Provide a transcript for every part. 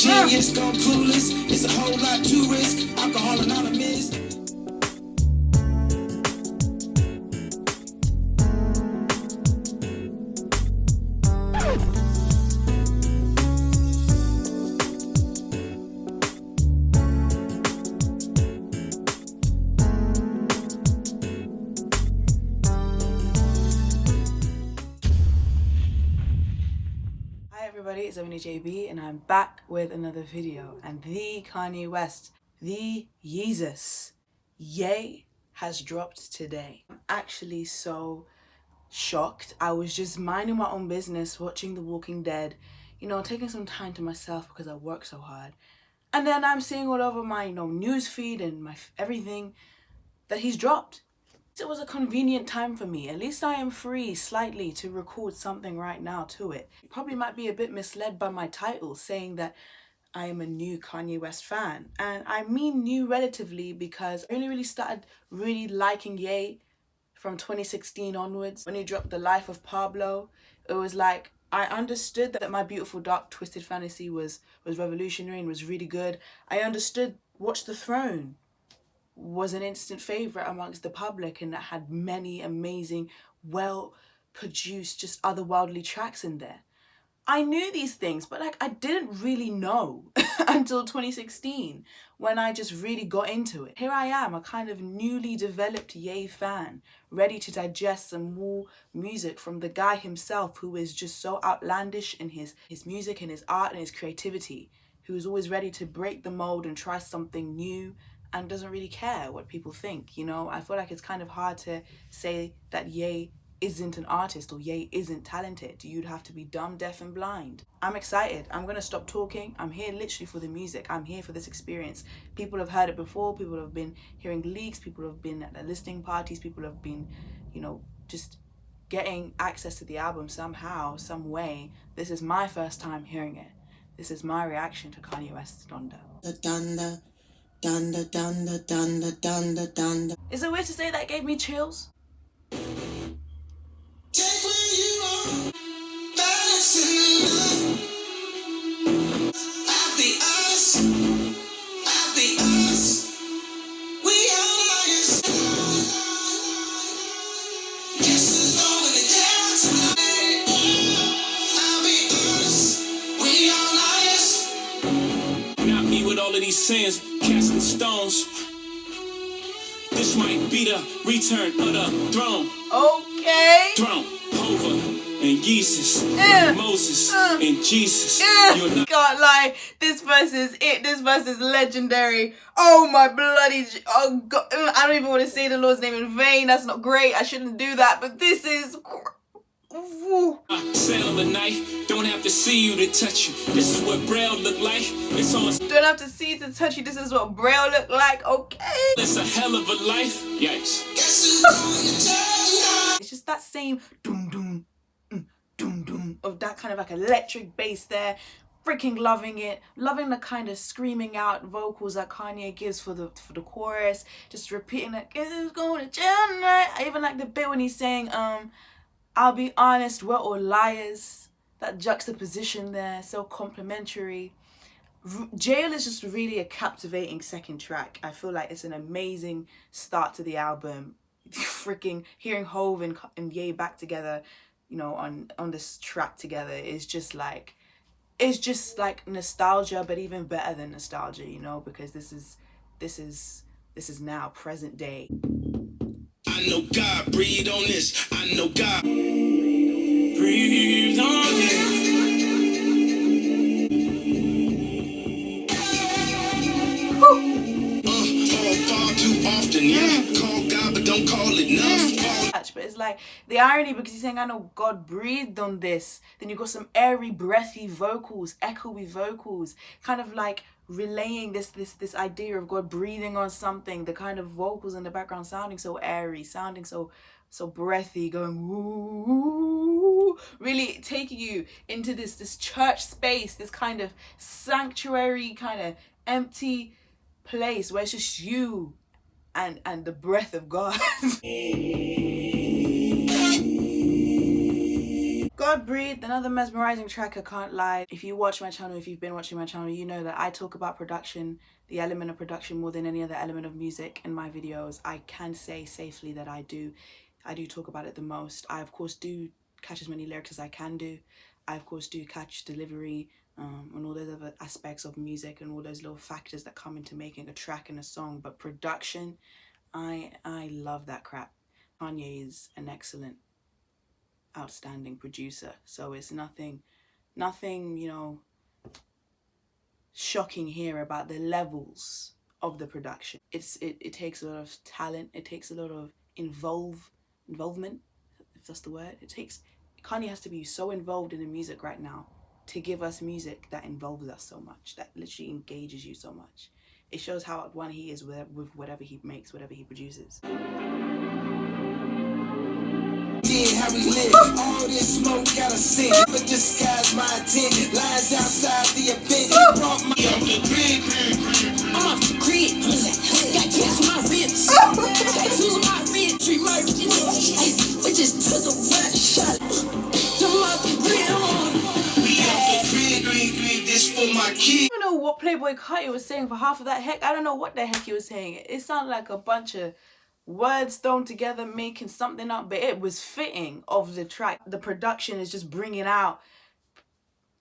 Genius gone clueless. It's a whole lot to risk. Alcohol Anonymous. Everybody, it's Emily JB and I'm back with another video, and the Kanye West, the Yeezus, Ye has dropped today. I'm actually so shocked. I was just minding my own business, watching The Walking Dead, you know, taking some time to myself because I work so hard, and then I'm seeing all over my, news feed and my everything that he's dropped. It was a convenient time for me. At least I am free slightly to record something right now to it. You probably might be a bit misled by my title saying that I am a new Kanye West fan. And I mean new relatively because I only really started really liking Ye from 2016 onwards. When he dropped The Life of Pablo, it was like I understood that My Beautiful Dark Twisted Fantasy was revolutionary and was really good. I understood Watch the Throne was an instant favorite amongst the public, and that had many amazing, well produced, just otherworldly tracks in there. I knew these things, but I didn't really know until 2016 when I just really got into it. Here I am, a kind of newly developed Ye fan, ready to digest some more music from the guy himself, who is just so outlandish in his music and his art and his creativity, who is always ready to break the mold and try something new and doesn't really care what people think, you know? I feel like it's kind of hard to say that Ye isn't an artist or Ye isn't talented. You'd have to be dumb, deaf and blind. I'm excited. I'm gonna stop talking. I'm here literally for the music. I'm here for this experience. People have heard it before. People have been hearing leaks. People have been at the listening parties. People have been, just getting access to the album somehow, some way. This is my first time hearing it. This is my reaction to Kanye West's Donda. Donda. Donda, donda, donda, donda, donda. Is it weird to say that gave me chills? Take where you are, balancing love. I'll be us, I'll be us. We are liars. Guess who's going to jail tonight? I'll be us. We are liars. Not me with all of these sins. Casting stones. This might be the return of the throne. Okay. Throne over and Jesus, Moses and Jesus. You're not. Can't lie. This verse is it. This verse is legendary. Oh my bloody. Oh God. I don't even want to say the Lord's name in vain. That's not great. I shouldn't do that. But this is. Sail the night, don't have to see you to touch you. This is what Braille look like. It's on. Don't have to see to touch you. This is what Braille look like. Okay. It's a hell of a life. Yikes. It's just that same doom doom, doom doom of that kind of like electric bass there. Freaking loving it. Loving the kind of screaming out vocals that Kanye gives for the chorus. Just repeating it. Guess who's going to jail tonight? I even like the bit when he's saying I'll be honest, we're all liars. That juxtaposition there, so complimentary. Jail is just really a captivating second track. I feel like it's an amazing start to the album. Freaking hearing Hove and Ye back together, on this track together is just like, it's just like nostalgia, but even better than nostalgia, because this is now present day. I know God breathed on this. I know God breathed on this. Far too often, yeah. Call God, but don't call it enough. But it's like the irony, because he's saying, I know God breathed on this. Then you've got some airy, breathy vocals, echoey vocals, kind of like relaying this idea of God breathing on something. The kind of vocals in the background sounding so airy, sounding so breathy, going ooh, really taking you into this church space, this kind of sanctuary, kind of empty place where it's just you and the breath of God. God God Breathe, another mesmerizing track, I can't lie. If you watch my channel, if you've been watching my channel, you know that I talk about production, the element of production, more than any other element of music in my videos. I can say safely that I do talk about it the most. I of course do catch as many lyrics as I can do. I of course do catch delivery, and all those other aspects of music and all those little factors that come into making a track and a song. But production, I love that crap. Kanye is an excellent, outstanding producer, so it's nothing, you know, shocking here about the levels of the production. It takes a lot of talent, it takes a lot of involvement, if that's the word. Kanye has to be so involved in the music right now to give us music that involves us so much, that literally engages you so much. It shows how at one he is with whatever he makes, whatever he produces. How we live, all this smoke got a sin, but disguise my intent. Lies outside the event, brought my off the grid. I'm off the grid. Got gas on my ribs, tattoos on my ribs. Tree murder, we just took a rat shot. I'm off the grid. We off the grid, this for my kid. I don't know what Playboy Kanye was saying for half of that. Heck, I don't know what the heck he was saying. It sounded like a bunch of words thrown together making something up, but it was fitting of the track. The production is just bringing out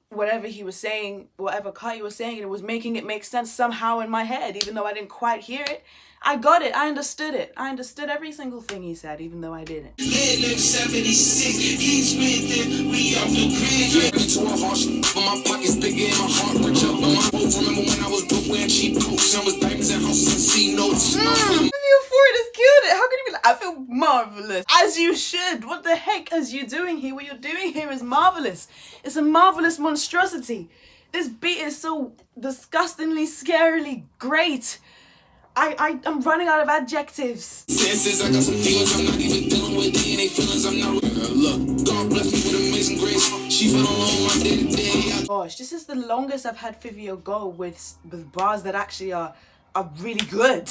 whatever he was saying, whatever Kanye was saying, and it was making it make sense somehow in my head, even though I didn't quite hear it. I got it. I understood it. I understood every single thing he said, even though I didn't. 76, he spent it, we off the grid. To a harsh, but my pockets bigger and my heart rich up. On my boat, remember when I was broke wearing cheap coats and with diamonds and houses and C notes. How can you be like, I feel marvelous? As you should. What the heck is you doing here? What you're doing here is marvelous. It's a marvelous monstrosity. This beat is so disgustingly, scarily great. I'm running out of adjectives. Senses, I got some feelings I'm not even dealing with. DNA feelings I'm not. Look, God bless me with amazing grace. She fell alone my day to day. Gosh, this is the longest I've had Fivio go with bars that actually are really good.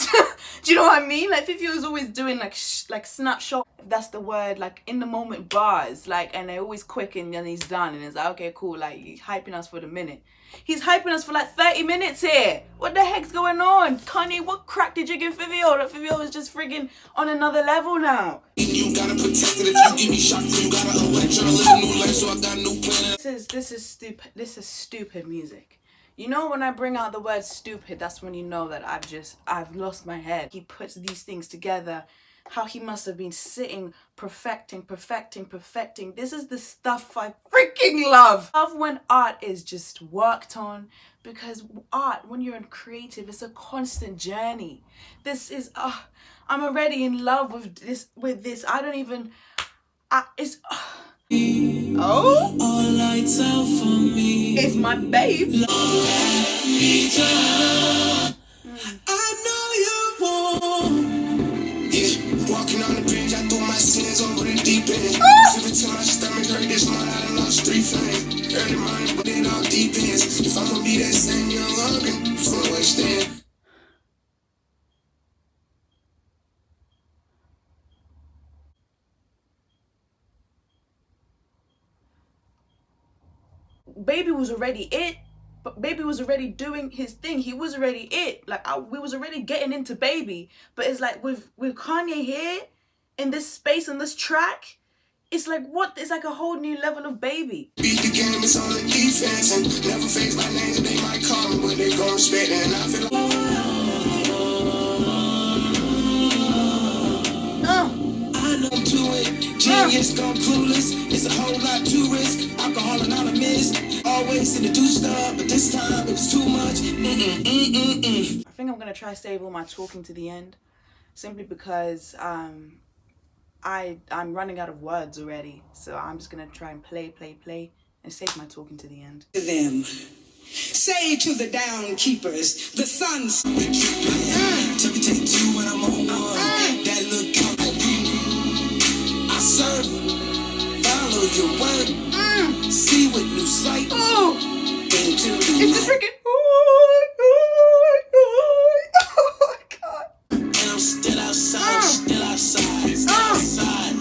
Do you know what I mean? Like Fivio is always doing like snapshot, if that's the word, like in the moment bars, like, and they're always quick and then he's done and it's like, okay, cool, like he's hyping us for the minute. He's hyping us for like 30 minutes here. What the heck's going on? Kanye, what crack did you give Fivio? That Fivio is just friggin' on another level now. You gotta protect it if you give me shots, you gotta elect, live a new life, so I got no plan. This is stupid music. You know, when I bring out the word stupid, that's when you know that I've lost my head. He puts these things together. How he must have been sitting, perfecting. This is the stuff I freaking love. I love when art is just worked on, because art, when you're creative, it's a constant journey. This is, I'm already in love with this. I don't even, it's, oh, All the lights out for me. it's my babe. I know you won't. Yeah, walking on the bridge, I threw my sins over the deep end. Sip it till my stomach hurt, this month I done lost street fame. Early morning, but it all depends. If I'm gonna be that same young Logan from the West End. Baby was already it. But Baby was already doing his thing. He was already it. Like, we was already getting into Baby. But it's like with Kanye here, in this space, in this track, it's like, what? It's like a whole new level of Baby. Beat the game, it's on the defense. And never face my name, they might call me, but they gon' respect it. And I feel I know to it. Genius gone clueless. It's a whole lot to risk. Alcohol anonymous. Always in the do stuff, but this time it was too much. I think I'm gonna try save all my talking to the end, simply because I'm running out of words already. So I'm just gonna try and play, and save my talking to the end. To them, say to the down keepers, the sons. Took a take two when I'm on one. That look out like I serve. Follow your word. See with new sight. It's the freaking. Oh my god. And I'm still outside, still outside.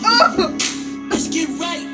Let's get right.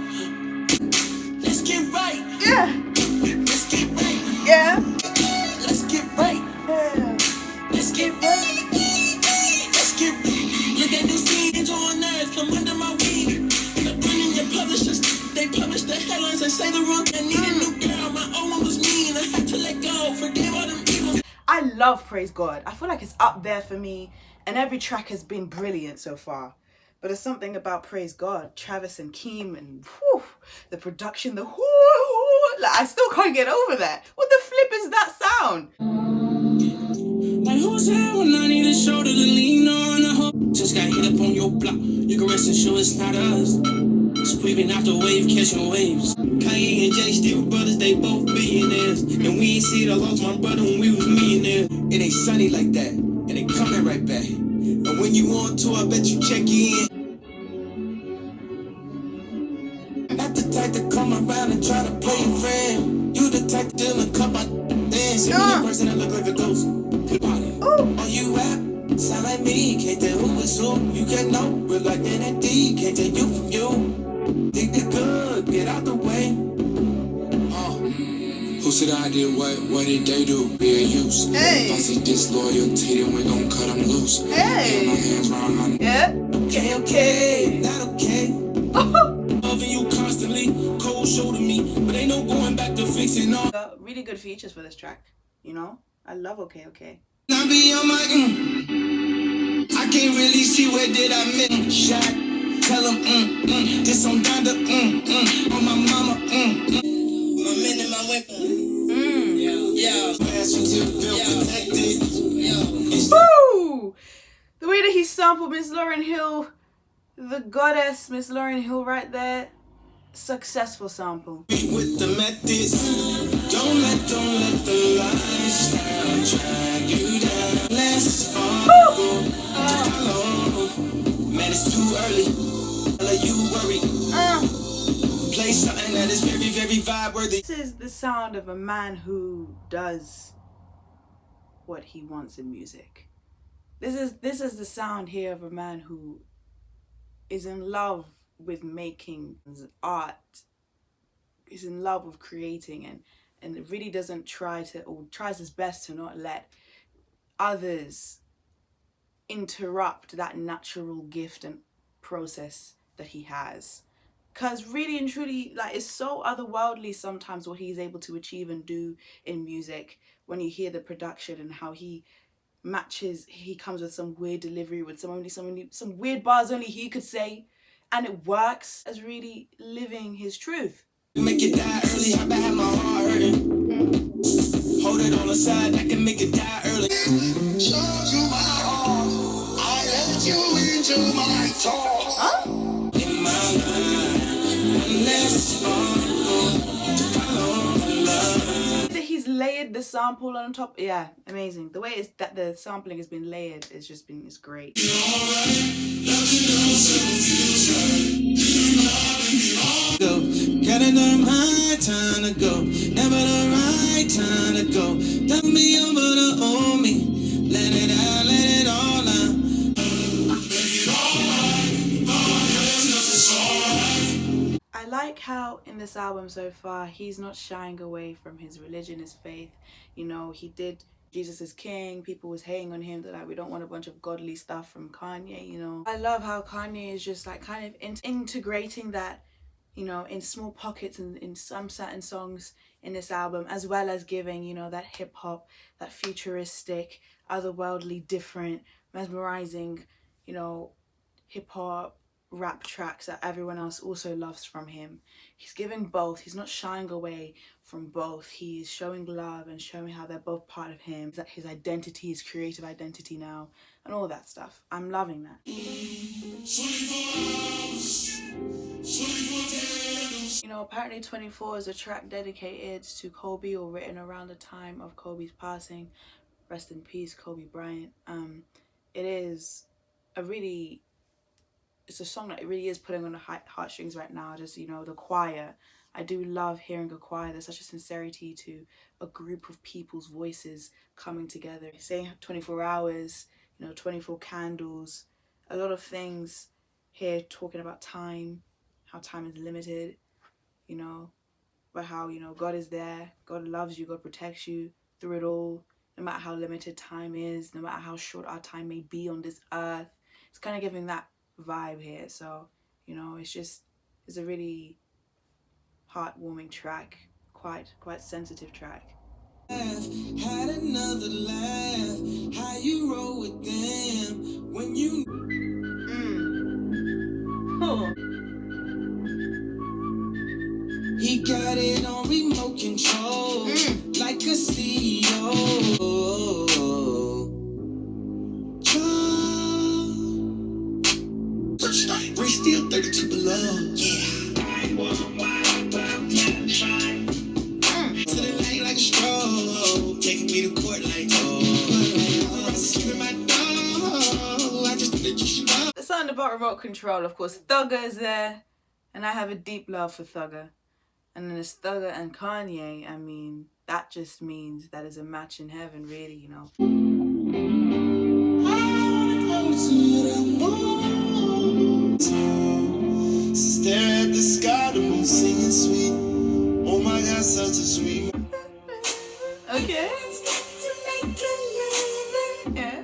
love Praise God. I feel like it's up there for me, and every track has been brilliant so far. But there's something about Praise God, Travis and Keem, and whew, the production, the whoo, like, I still can't get over that. What the flip is that sound? Like who's there when I need a shoulder to lean on? Just got hit up on your block. You can rest assured it's not us. Sweeping out the wave, catching waves. Kanye and Jay still brothers, they both billionaires. And we ain't see it, I lost my brother when we was millionaires. It ain't sunny like that, and it coming right back. And when you on tour, I bet you check in. Not the type to come around and try to play your friend. You the type to deal and come out dance. See me in person, I look like a ghost. Are you rap? Sound like me, can't tell who is who. You can know, but like NND, can't tell you from you. Think they good, get out the way. Who said I did what did they do? Be a use. Hey. If I see disloyalty, then we gon' cut them loose. Hey. Get my hands round my Yeah. okay, not okay. Loving you constantly, cold shoulder me, but ain't no going back to fixing all. Got really good features for this track, you know? I love Okay Okay. I be on my I can't really see where did I miss shot. Tell them this on Donda on my mama My men and my weapon. Yeah. Passenger feel protected. Woo! The way that he sampled Miss Lauryn Hill, the goddess Miss Lauryn Hill right there. Successful sample. With the methods, don't let the lifestyle drag you down. Let's go. Man, it's too early. Let you worry. Play something that is very, very vibe worthy. This is the sound of a man who does what he wants in music. This is the sound here of a man who is in love with making art, is in love with creating, and it really doesn't try to, or tries his best to not let others interrupt that natural gift and process that he has. Because really and truly, like, it's so otherworldly sometimes what he's able to achieve and do in music when you hear the production and how he matches, he comes with some weird delivery with some weird bars only he could say, and it works as really living his truth. Make it die early, I have my heart hurting. Hold it on the side, I can make it die early. Show you my heart, I let you into my thoughts. Huh? In my life, unless to follow the love. That he's layered the sample on top, yeah, amazing. The way it's that the sampling has been layered is just been, it's great. Go, gotta learn my time to go, never the right time to go. Don't be over to owe me, let it out, let it all out. I like how in this album so far he's not shying away from his religion, his faith. You know, he did Jesus is King, people was hating on him, they're like, we don't want a bunch of godly stuff from Kanye, you know. I love how Kanye is just like kind of integrating that, you know, in small pockets and in some certain songs in this album, as well as giving, you know, that hip hop, that futuristic, otherworldly, different, mesmerizing, you know, hip hop rap tracks that everyone else also loves from him. He's giving both. He's not shying away from both. He's showing love and showing how they're both part of him, that his identity, his creative identity now, and all that stuff. I'm loving that. You know, apparently 24 is a track dedicated to Kobe, or written around the time of Kobe's passing. Rest in peace, Kobe Bryant. It is a really, it's a song that it really is putting on the heartstrings right now. Just, you know, the choir. I do love hearing a choir. There's such a sincerity to a group of people's voices coming together. Saying 24 hours, you know, 24 candles. A lot of things here talking about time, how time is limited, you know, but how, you know, God is there. God loves you. God protects you through it all. No matter how limited time is, no matter how short our time may be on this earth. It's kind of giving that vibe here. So, you know, it's a really heartwarming track, quite sensitive track. Had another laugh. How you roll with them when you. Oh. He got it on remote control, like a CEO. We're still 32 below. Yeah. To the night like a stroll, taking me to court like I just think you should know. The sound about remote control, of course. Thugger is there, and I have a deep love for Thugger. And then it's Thugger and Kanye. I mean, that just means that is a match in heaven, really, you know. Stare at the sky, the moon singing sweet. Oh my God, such a sweet. Okay. Yeah.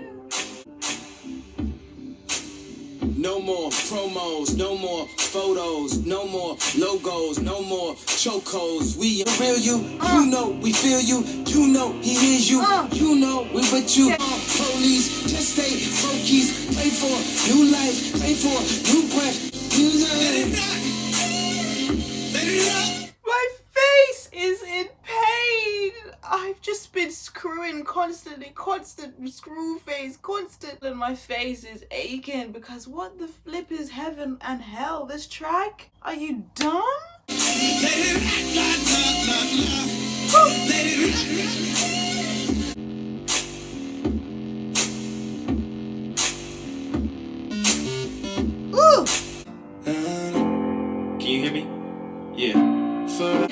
No more promos, no more photos, no more logos, no more chocos. We real you, you know we feel you, you know he hears you, you know we with you. Police, just stay focused, pray for new life, pray for new breath. Let it rock, let it rock. My face is in pain. I've just been screwing constantly, constant screw face, constant, and my face is aching because what the flip is heaven and hell? This track? Are you dumb? Let it rock, let it Ooh! Can you hear me? Yeah. For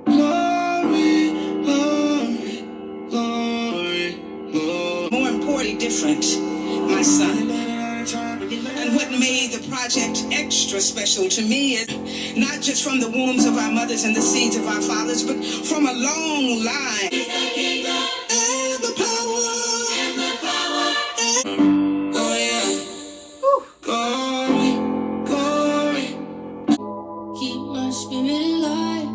glory, glory, glory, glory. More important, different, my son. And what made the project extra special to me is not just from the wombs of our mothers and the seeds of our fathers, but from a long line. And the power. Oh yeah. Ooh. Glory, glory. Keep my spirit alive.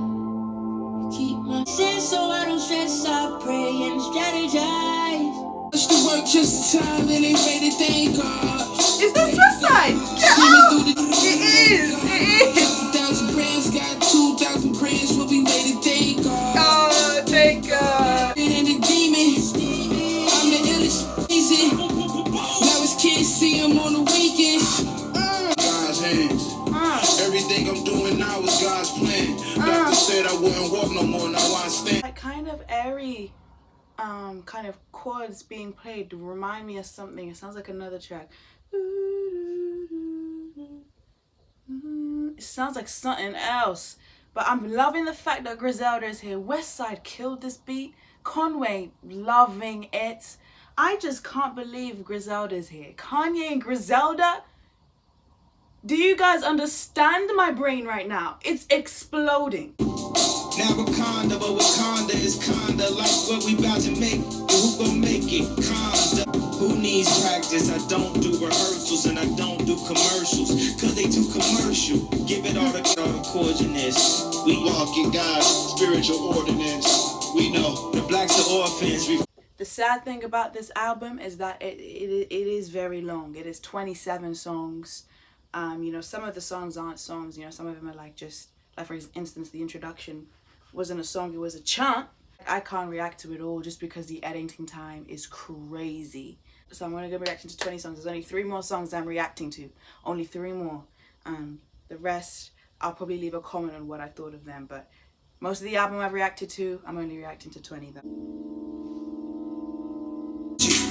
Keep my sense so I don't stress. I pray and strategize. Push the work just in time and ain't ready to thank God. Is this suicide? Get out! It is! It is! 1,000 prayers, got 2,000 prayers, we'll be ready to thank God. Oh, thank God. And the demon, I'm the illest reason. Now his kids see him on the weekends. God's hands. Everything I'm doing now is God's plan. Doctor said I wouldn't walk no more, now I stand. That kind of airy kind of chords being played to remind me of something. It sounds like another track. It sounds like something else. But I'm loving the fact that Griselda is here. Westside killed this beat. Conway loving it. I just can't believe Griselda is here. Kanye and Griselda. Do you guys understand my brain right now? It's exploding. Now Wakanda, but Wakanda is kinda like what we about to make. Who gon' make it? Kinda. Who needs practice? I don't do rehearsals and I don't do commercials, cause they too commercial. Give it all the cordialness. We walk in God's spiritual ordinance. We know the blacks are orphans. The sad thing about this album is that it is very long. It is 27 songs. You know, some of the songs aren't songs. You know, some of them are like just, like for instance, the introduction wasn't a song, it was a chant. I can't react to it all just because the editing time is crazy. So I'm going to be reacting to 20 songs. There's only 3 more songs I'm reacting to. Only 3 more. The rest, I'll probably leave a comment on what I thought of them. But most of the album I've reacted to, I'm only reacting to 20 though.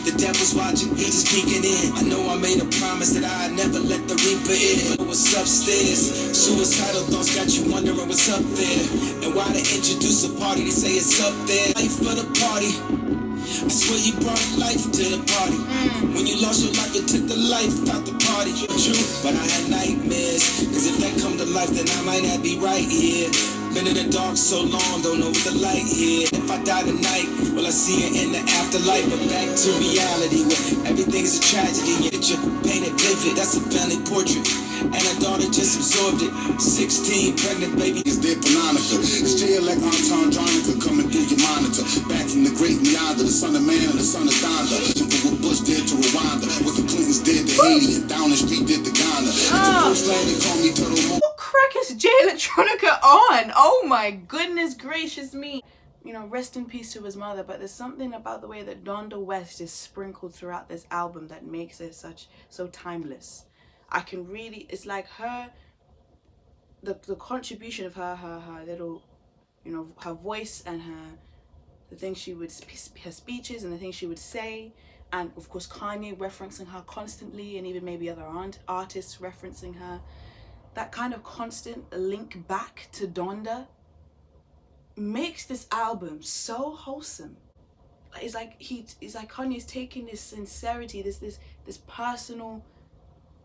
The devil's watching, he just peeking in. I know I made a promise that I'd never let the reaper in. But what's upstairs? Suicidal thoughts got you wondering what's up there. And why they introduce a party, they say it's up there. Life for the party. I swear you brought life to the party. When you lost your life, it took the life out the party. True, but I had nightmares. Cause if that come to life, then I might not be right here. Been in the dark so long, don't know what the light here. If I die tonight, will I see it in the afterlife? But back to reality, where everything's a tragedy. Your picture painted vivid, that's a family portrait. And her daughter just absorbed it. 16, pregnant baby. It's dead Panonica. Still like Anton Jonica coming through your monitor. Back from the reminder, the son of man and the son of Donda. What Bush did to Rwanda, what the Clintons did to Haiti, and down the street did to Ghana. They call me Turtle. What crack is Jay Electronica on? Oh my goodness gracious me. You know, rest in peace to his mother, but there's something about the way that Donda West is sprinkled throughout this album that makes it so timeless. I can really, it's like her, the contribution of her little, you know, her voice and the things she would, her speeches and the things she would say, and of course Kanye referencing her constantly, and even maybe other artists referencing her. That kind of constant link back to Donda makes this album so wholesome. It's like Kanye's taking this sincerity, this personal,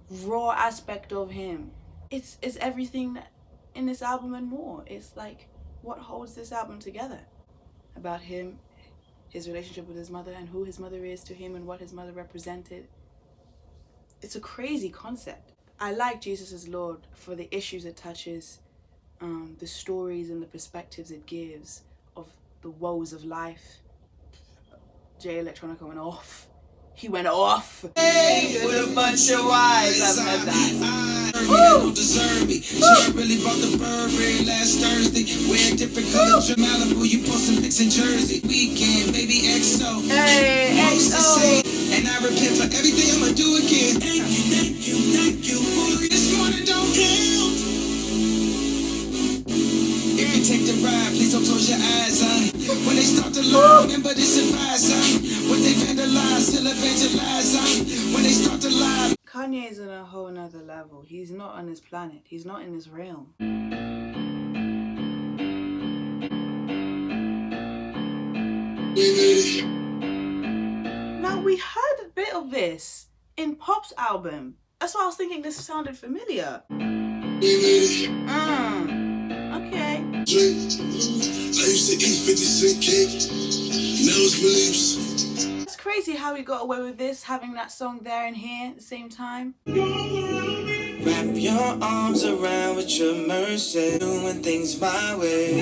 raw aspect of him. It's everything in this album and more. It's like what holds this album together about him, his relationship with his mother, and who his mother is to him, and what his mother represented. It's a crazy concept. I like Jesus as Lord for the issues it touches, the stories and the perspectives it gives of the woes of life. Jay Electronica went off. He went off. Hey, with a bunch of wise. I've heard that. Don't deserve me. She really bought the Burberry last Thursday. Wear different colors from Malibu. You post some pics in Jersey. Weekend, baby XO. Hey, XO. And I repent for everything I'ma do again. Thank you. This morning don't count. If you take the ride, please don't close your eyes, when they start to lie, remember this advice, what they vandalize, still evangelize, when they start to lie. Kanye is on a whole nother level. He's not on this planet. He's not in this realm. Now, we heard a bit of this in Pop's album. That's why I was thinking this sounded familiar. Okay. I used to eat 50-cent cake. Now it's beliefs. It's crazy how he got away with this, having that song there and here at the same time. Wrap your arms around with your mercy, doing things my way.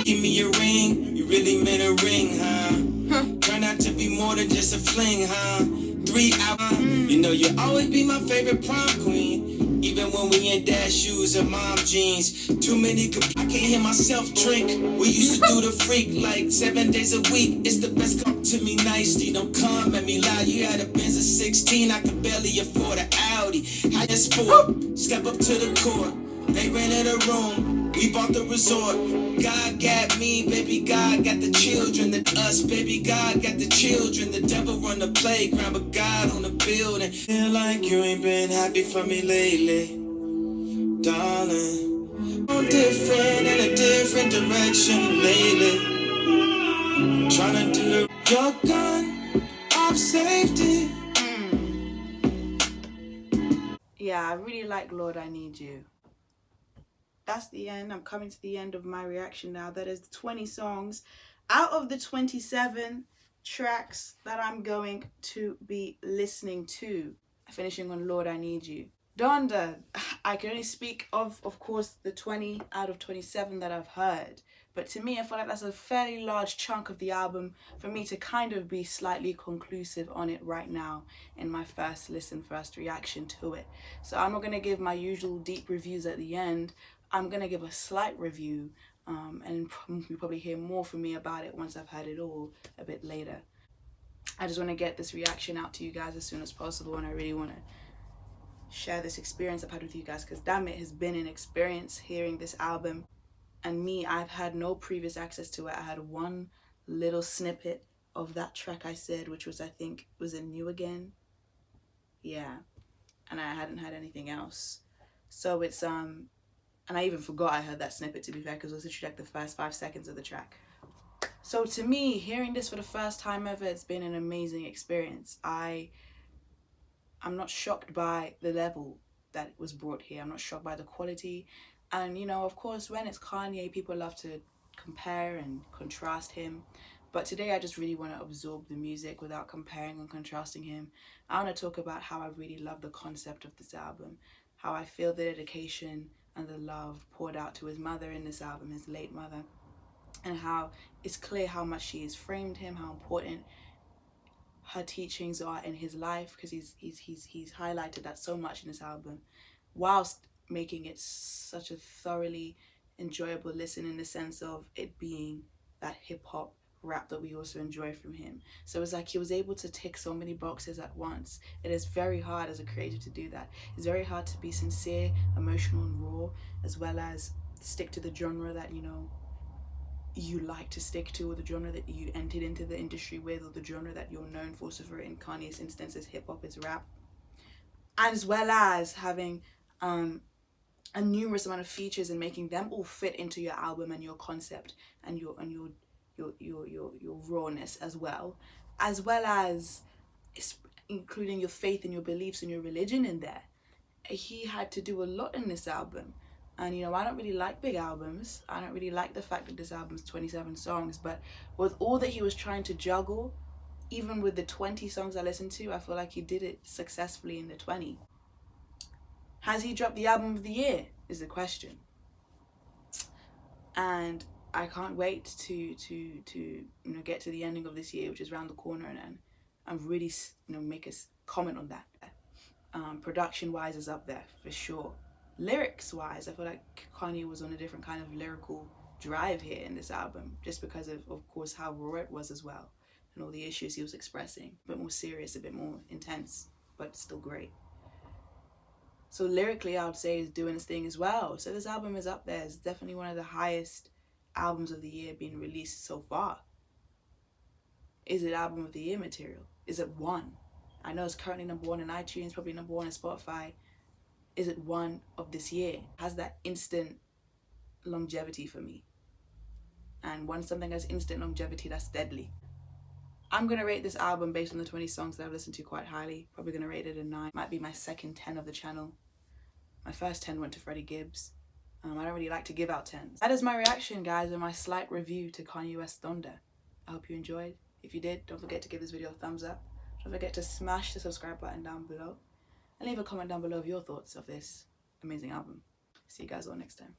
Give me your ring, you really meant a ring, huh? Turn out to be more than just a fling, huh? 3 hours, you know you'll always be my favorite prom queen. Even when we in dad shoes and mom jeans. Too many, I can't hear myself drink. We used to do the freak like 7 days a week. It's the best, come to me nicely. Don't come at me loud. You had a Benz of 16, I could barely afford an Audi. High sport, step up to the court. They rented a room, we bought the resort. God got me, baby, God got the children. Us, baby, God got the children. The devil run the playground, but God on the building. Feel like you ain't been happy for me lately, darling. I'm different in a different direction lately. Trying to do your gun of safety. Yeah, I really like Lord, I Need You. That's the end. I'm coming to the end of my reaction now. That is 20 songs out of the 27 tracks that I'm going to be listening to. Finishing on Lord, I Need You. Donda, I can only speak of course, the 20 out of 27 that I've heard. But to me, I feel like that's a fairly large chunk of the album for me to kind of be slightly conclusive on it right now in my first listen, first reaction to it. So I'm not going to give my usual deep reviews at the end. I'm going to give a slight review and you'll probably hear more from me about it once I've heard it all a bit later. I just want to get this reaction out to you guys as soon as possible, and I really want to share this experience I've had with you guys, because damn, it has been an experience hearing this album. And me, I've had no previous access to it. I had one little snippet of that track I said, which was, I think, was it New Again? Yeah. And I hadn't had anything else. So it's, and I even forgot I heard that snippet, to be fair, because it was literally like the first 5 seconds of the track. So to me, hearing this for the first time ever, it's been an amazing experience. I'm not shocked by the level that was brought here. I'm not shocked by the quality. And, you know, of course, when it's Kanye, people love to compare and contrast him. But today I just really want to absorb the music without comparing and contrasting him. I want to talk about how I really love the concept of this album, how I feel the dedication and the love poured out to his mother in this album, his late mother. and how it's clear how much she has framed him, how important her teachings are in his life, because he's highlighted that so much in this album, whilst making it such a thoroughly enjoyable listen, in the sense of it being that hip-hop rap that we also enjoy from him. So it's like he was able to tick so many boxes at once. It is very hard as a creative to do that. It's very hard to be sincere, emotional, and raw, as well as stick to the genre that you like to stick to, or the genre that you entered into the industry with, or the genre that you're known for. So for in Kanye's instance, is hip-hop, is rap, as well as having a numerous amount of features and making them all fit into your album and your concept and your rawness, as well as including your faith and your beliefs and your religion in there. He had to do a lot in this album. And I don't really like big albums. I don't really like the fact that this album's 27 songs, but with all that he was trying to juggle, even with the 20 songs I listened to, I feel like he did it successfully in the 20. Has he dropped the album of the year is the question. And I can't wait to get to the ending of this year, which is around the corner, and really make a comment on that. Production wise is up there for sure. Lyrics wise, I feel like Kanye was on a different kind of lyrical drive here in this album, just because of course how raw it was as well, and all the issues he was expressing. A bit more serious, a bit more intense, but still great. So lyrically, I would say is doing his thing as well. So this album is up there. It's definitely one of the highest albums of the year being released so far. Is it album of the year material? Is it one? I know it's currently number 1 in iTunes, probably number 1 in Spotify. Is it one of this year? Has that instant longevity for me. And when something has instant longevity, that's deadly. I'm going to rate this album based on the 20 songs that I've listened to quite highly. Probably going to rate it a 9. Might be my second 10 of the channel. My first 10 went to Freddie Gibbs. I don't really like to give out 10s. That is my reaction, guys, and my slight review to Kanye West Donda. I hope you enjoyed. If you did, don't forget to give this video a thumbs up. Don't forget to smash the subscribe button down below. And leave a comment down below of your thoughts of this amazing album. See you guys all next time.